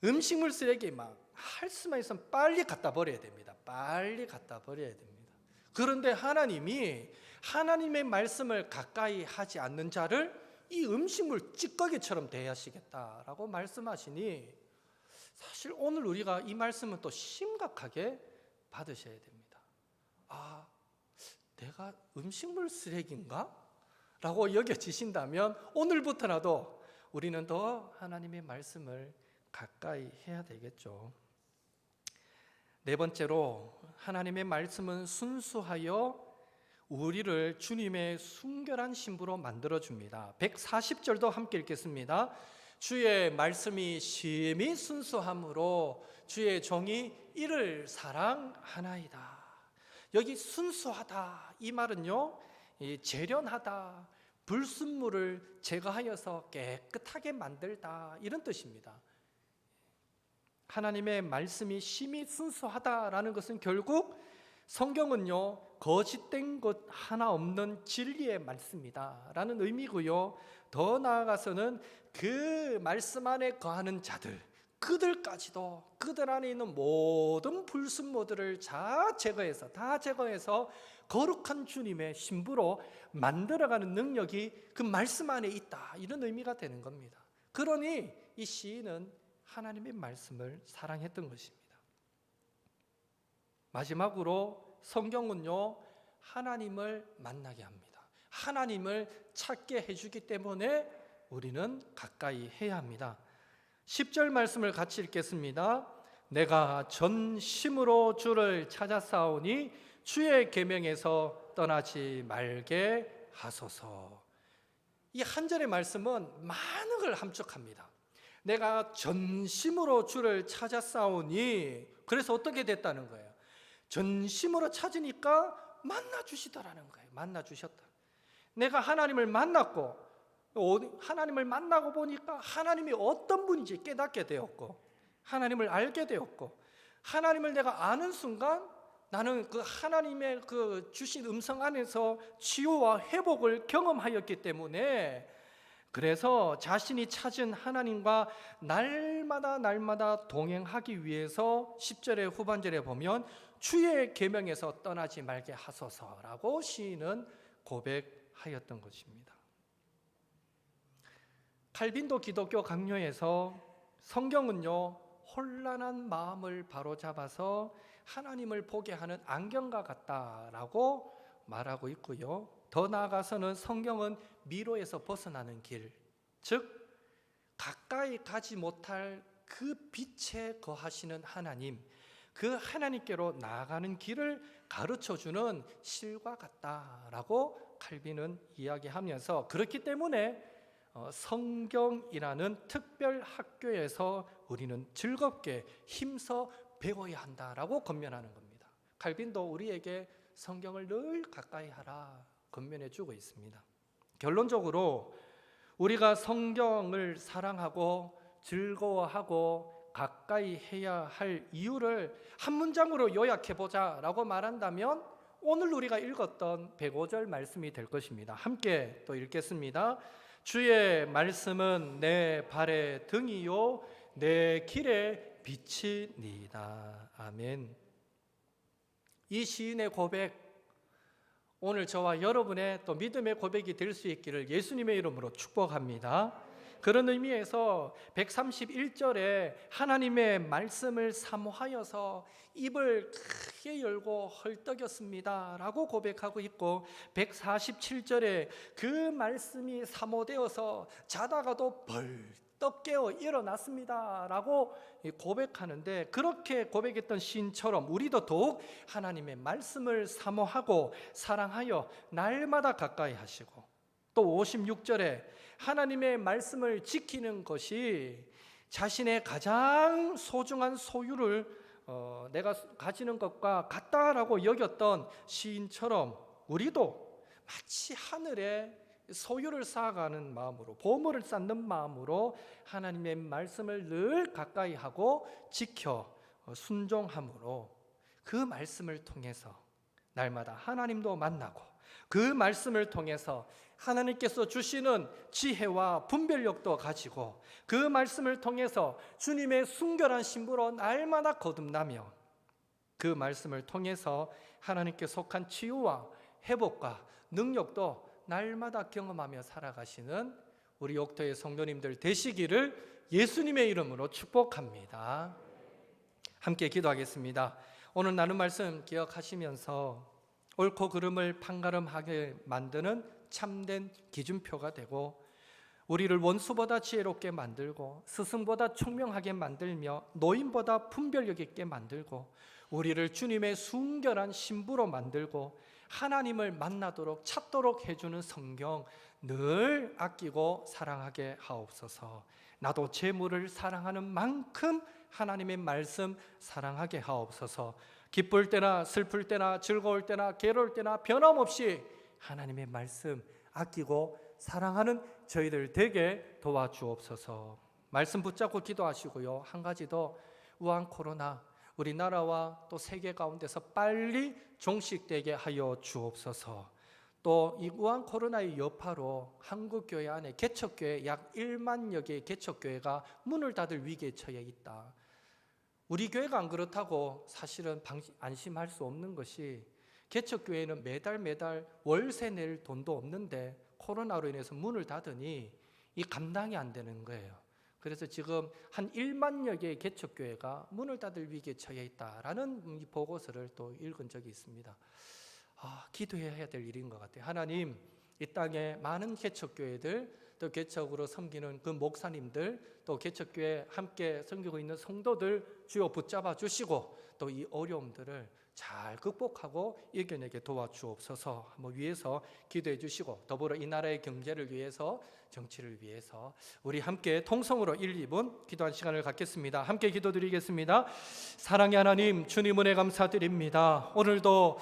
음식물 쓰레기 막 할 수만 있으면 빨리 갖다 버려야 됩니다. 빨리 갖다 버려야 됩니다. 그런데 하나님이 하나님의 말씀을 가까이 하지 않는 자를 이 음식물 찌꺼기처럼 대하시겠다라고 말씀하시니, 사실 오늘 우리가 이 말씀은 또 심각하게 받으셔야 됩니다. 내가 음식물 쓰레기인가? 라고 여겨지신다면 오늘부터라도 우리는 더 하나님의 말씀을 가까이 해야 되겠죠. 네 번째로, 하나님의 말씀은 순수하여 우리를 주님의 순결한 신부로 만들어줍니다. 140절도 함께 읽겠습니다. 주의 말씀이 심히 순수함으로 주의 종이 이를 사랑하나이다. 여기 순수하다, 이 말은요, 재련하다, 불순물을 제거하여서 깨끗하게 만들다, 이런 뜻입니다. 하나님의 말씀이 심히 순수하다라는 것은 결국 성경은요, 거짓된 것 하나 없는 진리의 말씀이다 라는 의미고요, 더 나아가서는 그 말씀 안에 거하는 자들, 그들까지도 그들 안에 있는 모든 불순물들을 다 제거해서 거룩한 주님의 신부로 만들어가는 능력이 그 말씀 안에 있다, 이런 의미가 되는 겁니다. 그러니 이 시인은 하나님의 말씀을 사랑했던 것입니다. 마지막으로 성경은요, 하나님을 만나게 합니다. 하나님을 찾게 해주기 때문에 우리는 가까이 해야 합니다. 10절 말씀을 같이 읽겠습니다. 내가 전심으로 주를 찾아싸우니 주의 계명에서 떠나지 말게 하소서. 이 한 절의 말씀은 많은 걸 함축합니다. 내가 전심으로 주를 찾아싸우니, 그래서 어떻게 됐다는 거예요? 전심으로 찾으니까 만나주시더라는 거예요. 만나주셨다. 내가 하나님을 만났고, 하나님을 만나고 보니까 하나님이 어떤 분인지 깨닫게 되었고, 하나님을 알게 되었고, 하나님을 내가 아는 순간 나는 그 하나님의 그 주신 음성 안에서 치유와 회복을 경험하였기 때문에, 그래서 자신이 찾은 하나님과 날마다 동행하기 위해서 10절의 후반절에 보면 주의 계명에서 떠나지 말게 하소서라고 시인은 고백하였던 것입니다. 칼빈도 기독교 강요에서 성경은요, 혼란한 마음을 바로잡아서 하나님을 보게 하는 안경과 같다라고 말하고 있고요. 더 나아가서는 성경은 미로에서 벗어나는 길, 즉 가까이 가지 못할 그 빛에 거하시는 하나님, 그 하나님께로 나아가는 길을 가르쳐주는 실과 같다라고 칼빈은 이야기하면서, 그렇기 때문에 성경이라는 특별 학교에서 우리는 즐겁게 힘써 배워야 한다라고 권면하는 겁니다. 칼빈도 우리에게 성경을 늘 가까이 하라 권면해 주고 있습니다. 결론적으로 우리가 성경을 사랑하고 즐거워하고 가까이 해야 할 이유를 한 문장으로 요약해 보자라고 말한다면 오늘 우리가 읽었던 105절 말씀이 될 것입니다. 함께 또 읽겠습니다. 주의 말씀은 내 발의 등이요 내 길의 빛이니이다. 아멘. 이 시인의 고백, 오늘 저와 여러분의 또 믿음의 고백이 될 수 있기를 예수님의 이름으로 축복합니다. 그런 의미에서 131절에 하나님의 말씀을 사모하여서 입을 크게 열고 헐떡였습니다 라고 고백하고 있고, 147절에 그 말씀이 사모되어서 자다가도 벌떡 깨어 일어났습니다 라고 고백하는데, 그렇게 고백했던 시인처럼 우리도 더욱 하나님의 말씀을 사모하고 사랑하여 날마다 가까이 하시고, 또 56절에 하나님의 말씀을 지키는 것이 자신의 가장 소중한 소유를 내가 가지는 것과 같다라고 여겼던 시인처럼 우리도 마치 하늘에 소유를 쌓아가는 마음으로, 보물을 쌓는 마음으로 하나님의 말씀을 늘 가까이 하고 지켜 순종함으로 그 말씀을 통해서 날마다 하나님도 만나고, 그 말씀을 통해서 하나님께서 주시는 지혜와 분별력도 가지고, 그 말씀을 통해서 주님의 순결한 신부로 날마다 거듭나며, 그 말씀을 통해서 하나님께 속한 치유와 회복과 능력도 날마다 경험하며 살아가시는 우리 욕터의 성도님들 되시기를 예수님의 이름으로 축복합니다. 함께 기도하겠습니다. 오늘 나눈 말씀 기억하시면서 옳고 그름을 판가름하게 만드는 참된 기준표가 되고, 우리를 원수보다 지혜롭게 만들고 스승보다 총명하게 만들며 노인보다 분별력 있게 만들고, 우리를 주님의 순결한 신부로 만들고 하나님을 만나도록 찾도록 해주는 성경 늘 아끼고 사랑하게 하옵소서. 나도 재물을 사랑하는 만큼 하나님의 말씀 사랑하게 하옵소서. 기쁠 때나 슬플 때나 즐거울 때나 괴로울 때나 변함없이 하나님의 말씀 아끼고 사랑하는 저희들 되게 도와주옵소서. 말씀 붙잡고 기도하시고요. 한 가지 더, 우한 코로나 우리나라와 또 세계 가운데서 빨리 종식되게 하여 주옵소서. 또 이 우한 코로나의 여파로 한국교회 안에 개척교회 약 1만여 개의 개척교회가 문을 닫을 위기에 처해 있다. 우리 교회가 안 그렇다고 사실은 안심할 수 없는 것이, 개척교회는 매달 월세 낼 돈도 없는데 코로나로 인해서 문을 닫으니 이 감당이 안 되는 거예요. 그래서 지금 한 1만여 개의 개척교회가 문을 닫을 위기에 처해 있다라는 이 보고서를 또 읽은 적이 있습니다. 기도해야 될 일인 것 같아요. 하나님, 이 땅에 많은 개척교회들, 또 개척으로 섬기는 그 목사님들, 또 개척교회 함께 섬기고 있는 성도들 주여 붙잡아 주시고, 또 이 어려움들을 잘 극복하고 이겨내게 도와주옵소서. 한번 위해서 기도해 주시고, 더불어 이 나라의 경제를 위해서, 정치를 위해서 우리 함께 통성으로 1, 2분 기도한 시간을 갖겠습니다. 함께 기도드리겠습니다. 사랑의 하나님, 주님 은혜 감사드립니다. 오늘도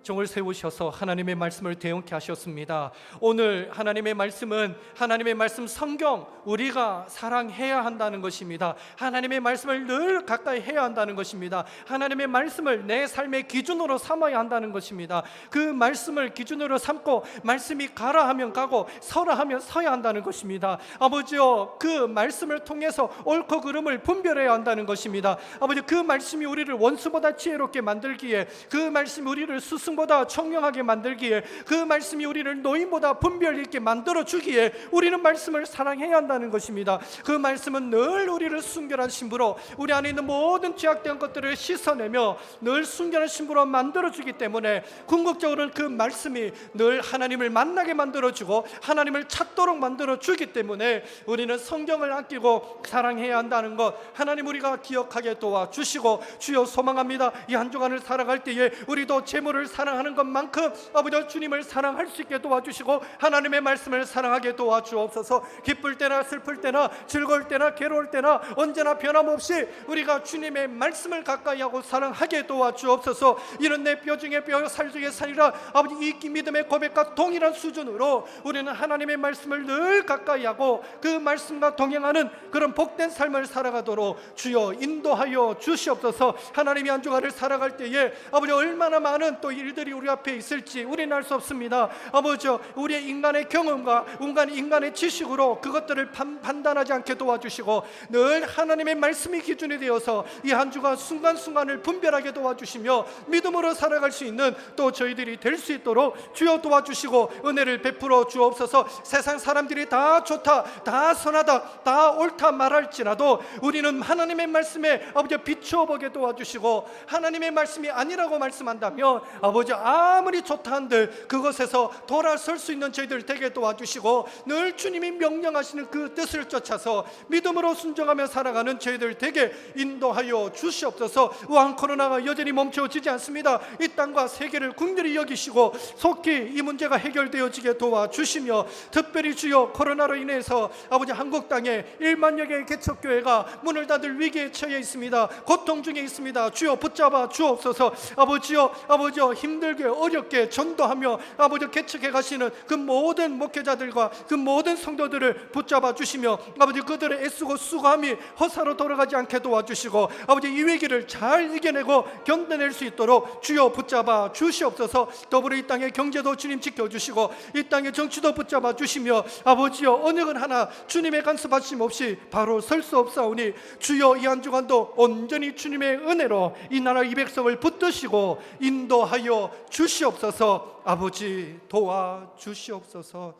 종을 세우셔서 하나님의 말씀을 대응케 하셨습니다. 오늘 하나님의 말씀은 하나님의 말씀 성경, 우리가 사랑해야 한다는 것입니다. 하나님의 말씀을 늘 가까이 해야 한다는 것입니다. 하나님의 말씀을 내 삶의 기준으로 삼아야 한다는 것입니다. 그 말씀을 기준으로 삼고 말씀이 가라 하면 가고 서라 하면 서야 한다는 것입니다. 아버지요, 그 말씀을 통해서 옳고 그름을 분별해야 한다는 것입니다. 아버지, 그 말씀이 우리를 원수보다 지혜롭게 만들기에, 그 말씀이 우리를 스승보다 청명하게 만들기에, 그 말씀이 우리를 노인보다 분별 있게 만들어 주기에 우리는 말씀을 사랑해야 한다는 것입니다. 그 말씀은 늘 우리를 순결한 신부로, 우리 안에 있는 모든 죄악된 것들을 씻어내며 늘 순결한 신부로 만들어 주기 때문에 궁극적으로는 그 말씀이 늘 하나님을 만나게 만들어 주고 하나님을 찾도록 만들어 주기 때문에 우리는 성경을 아끼고 사랑해야 한다는 것, 하나님 우리가 기억하게 도와주시고, 주여 소망합니다. 이 한 주간을 살아갈 때에 우리도 재물을 사랑하는 것만큼 아버지 주님을 사랑할 수 있게 도와주시고 하나님의 말씀을 사랑하게 도와주옵소서. 기쁠 때나 슬플 때나 즐거울 때나 괴로울 때나 언제나 변함없이 우리가 주님의 말씀을 가까이 하고 사랑하게 도와주옵소서. 이런 내 뼈 중에 뼈, 살 중에 살이라 아버지, 이 믿음의 고백과 동일한 수준으로 우리는 하나님의 말씀을 늘 가까이 하고 그 말씀과 동행하는 그런 복된 삶을 살아가도록 주여 인도하여 주시옵소서. 하나님이 한 주간을 살아갈 때에 아버지 얼마나 많은 또 일들이 우리 앞에 있을지 우리는 알 수 없습니다. 아버지, 우리의 인간의 경험과 인간의 지식으로 그것들을 판단하지 않게 도와주시고 늘 하나님의 말씀이 기준이 되어서 이 한 주간 순간순간을 분별하게 도와주시며 믿음으로 살아갈 수 있는 또 저희들이 될 수 있도록 주여 도와주시고 은혜를 베풀어 주옵소서. 세상 사람들이 다 좋다, 다 선하다, 다 옳다 말할지라도 우리는 하나님의 말씀에 아버지 비추어 보게 도와주시고, 하나님의 말씀이 아니라고 말씀한다면 아버지 아무리 좋다 한들 그것에서 돌아설 수 있는 저희들 되게 도와주시고, 늘 주님이 명령하시는 그 뜻을 쫓아서 믿음으로 순종하며 살아가는 저희들 되게 인도하여 주시옵소서. 우한 코로나가 여전히 멈춰지지 않습니다. 이 땅과 세계를 긍휼히 여기시고 속히 이 문제가 해결되어지게 도와주시며, 특별히 주여 코로나로 인해서 아버지 한국 땅에 1만여 개의 개척교회가 문을 닫을 위기에 처해 있습니다. 고통 중에 있습니다. 주여 붙잡아 주옵소서. 아버지여 힘들게 어렵게 전도하며 아버지 개척해 가시는 그 모든 목회자들과 그 모든 성도들을 붙잡아 주시며 아버지 그들의 애쓰고 수고함이 허사로 돌아가지 않게 도와주시고 아버지 이 위기를 잘 이겨내고 견뎌낼 수 있도록 주여 붙잡아 주시옵소서. 더불어 이 땅의 경제도 주님 지켜주시고 이 땅의 정치도 붙잡아 주시며 아버지여 어느 것 하나 주님의 간섭하심 없이 바로 설 수 없사오니 주여 이 한 주간도 온전히 주님의 은혜로 이 나라 이 백성을 붙드시고 인도하여 주시옵소서. 아버지 도와주시옵소서.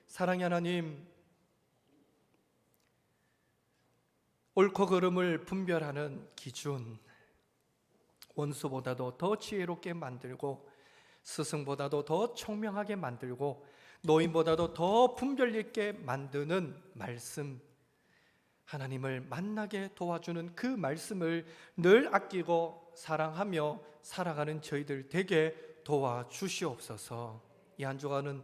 사랑의 하나님, 옳고 그름을 분별하는 기준, 원수보다도 더 지혜롭게 만들고 스승보다도 더 총명하게 만들고 노인보다도 더 분별 있게 만드는 말씀, 하나님을 만나게 도와주는 그 말씀을 늘 아끼고 사랑하며 살아가는 저희들 되게 도와주시옵소서. 이 한 주간은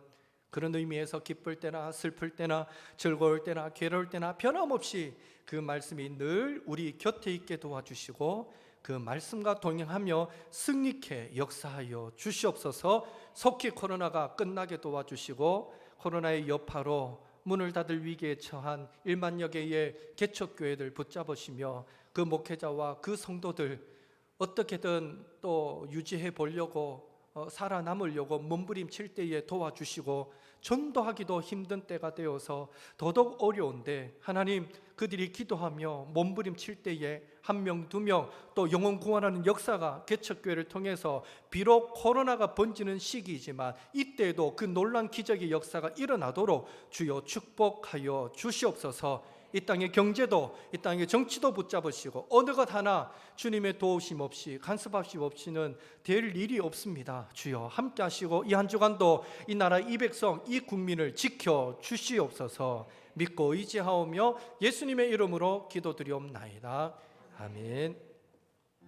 그런 의미에서 기쁠 때나 슬플 때나 즐거울 때나 괴로울 때나 변함없이 그 말씀이 늘 우리 곁에 있게 도와주시고 그 말씀과 동행하며 승리케 역사하여 주시옵소서. 속히 코로나가 끝나게 도와주시고 코로나의 여파로 문을 닫을 위기에 처한 1만여 개의 개척교회들 붙잡으시며 그 목회자와 그 성도들 어떻게든 또 유지해 보려고 살아남으려고 몸부림칠 때에 도와주시고 전도하기도 힘든 때가 되어서 더더욱 어려운데 하나님 그들이 기도하며 몸부림칠 때에 한 명, 두 명 또 영혼 구원하는 역사가 개척교회를 통해서 비록 코로나가 번지는 시기이지만 이때에도 그 놀란 기적의 역사가 일어나도록 주여 축복하여 주시옵소서. 이 땅의 경제도 이 땅의 정치도 붙잡으시고 어느 것 하나 주님의 도우심 없이 간섭하심 없이는 될 일이 없습니다. 주여 함께 하시고 이 한 주간도 이 나라 이 백성 이 국민을 지켜 주시옵소서. 믿고 의지하오며 예수님의 이름으로 기도드리옵나이다. 아멘.